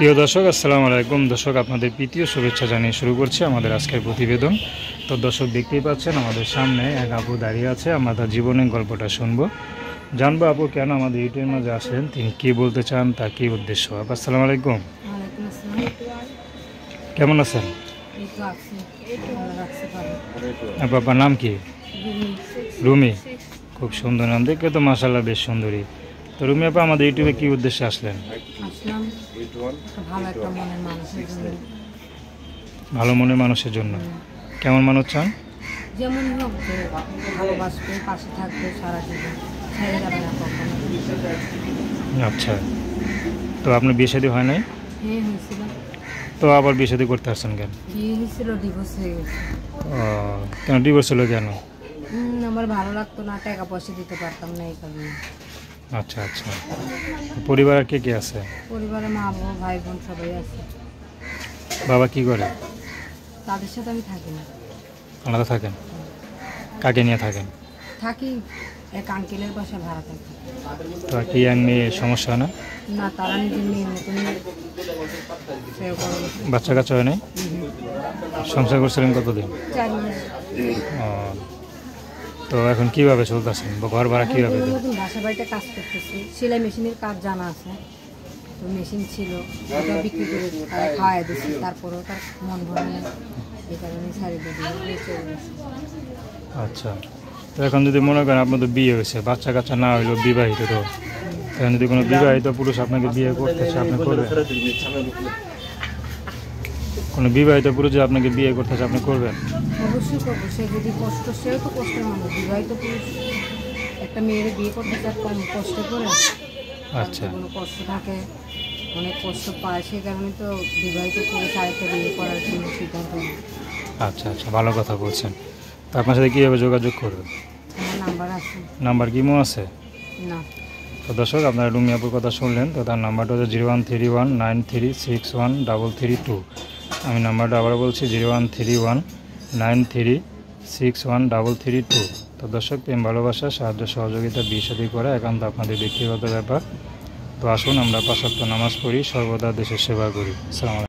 প্রিয় দর্শক, আসসালামু আলাইকুম। দর্শক, আপনাদের প্রীতীয় শুভেচ্ছা জানিয়ে শুরু করছি আমাদের আজকের প্রতিবেদন। তো দর্শক, দেখতেই পাচ্ছেন আমাদের সামনে এক আপু দাঁড়িয়ে আছে। আমরা তার জীবনের গল্পটা শুনবো, জানবো আপু কেন আমাদের ইউটিউবের মাঝে আসেন, তিনি কী বলতে চান, তার কী উদ্দেশ্য। আপু আসসালামু আলাইকুম, ওয়ালাইকুম আসসালাম। কেমন আছেন? এই তো আছি, আল্লাহ রাখতে পারে। আপু আপনার নাম কি? রুমি। রুমি, খুব সুন্দর নাম, দেখে তো মাশাআল্লাহ বেশ সুন্দরী। তো রুমি আপু, আমাদের ইউটিউবে কী উদ্দেশ্যে আসলেন? আসলাম ভালো একটা মনের মানুষের জন্য। ভালো মনের মানুষের জন্য? কেমন মানুষ চান? যেমন হোক, যে ভালোবাসবে, পাশে থাকবে সারা জীবন, ছেড়ে যাবে না কখনো। আচ্ছা, তো আপনার বিয়ে শাদী হয় নাই? হ্যাঁ, হয়েছিল। তো আবার বিয়ে শাদী করতে আসছেন কেন? বিয়ে হয়েছিল, ডিভোর্স হয়ে গেছে। ও, কেন ডিভোর্স হলো কেন? আমার ভালো লাগতো না, টাকা পয়সা দিতে পারতাম না, এই কারণে। আচ্ছা আচ্ছা, পরিবার আর কে কে আছে? পরিবারে মা বাবা ভাই বোন সবাই আছে। বাবা কি করে? তাদের সাথে আমি থাকি না। আলাদা থাকেন? কাকে নিয়ে থাকেন? থাকি এক আঙ্কেলের বাসায় ভাড়া থাকি। তো কি আর মেয়ে সমস্যা না? না, তারা নিজের মেয়ের মতন বাচ্চা কাচ্চা হয় নাই? সংসার করছিলেন কতদিন? 4 মাস। ও, তো এখন কিভাবে চলতেছেন, ঘর ভাড়া কিভাবে দেন? নতুন বাসা বাড়িতে কাজ করতেছি, সেলাই মেশিনের কাজ জানা আছে। তো মেশিন ছিল, ওটা বিক্রি করে খাওয়াই দিচ্ছি, তারপরেও তার মন ভরে না, এই কারণে ছাড়ি দিয়ে চলে গেছে। আচ্ছা, তো এখন যদি মনে করেন আপনার তো বিয়ে হয়েছে, বাচ্চা কাচ্চা না হইলেও বিবাহিত, তো এখন যদি কোনো বিবাহিত পুরুষ আপনাকে বিয়ে করতে চায়, আপনি করবেন? কোনো বিবাহিত পুরুষ যদি আপনাকে বিয়ে করতে চায়, আপনি করবেন? অবশ্যই করবো। সে যদি কষ্ট, সেও তো কষ্টের মানুষ। বিবাহিত পুরুষ একটা মেয়ের বিয়ে করতে চায় কম কষ্ট করে? আচ্ছা, কোনো কষ্ট থাকে, অনেক কষ্ট পায়, সেই কারণে তো বিবাহিত পুরুষ আরেকটা বিয়ে করার জন্য সিদ্ধান্ত নেয়। আচ্ছা আচ্ছা, ভালো কথা বলছেন। তো আপনার সাথে কীভাবে যোগাযোগ করবেন? আমার নাম্বার আছে। নাম্বার কিমো আছে? না। তো দর্শক, আপনারা রুমি আপুর কথা শুনলেন। তো তার নাম্বারটা হচ্ছে 0131936132। আমি নাম্বারটা আবার বলছি, 0131936132। তো দর্শক, প্রেম ভালোবাসা, সাহায্য সহযোগিতা, বিয়ে শাদী করা একান্ত আপনাদের ব্যক্তিগত ব্যাপার। তো আসুন আমরা 5 ওয়াক্ত নামাজ পড়ি, সর্বদা দেশের সেবা করি। আসসালামু আলাইকুম।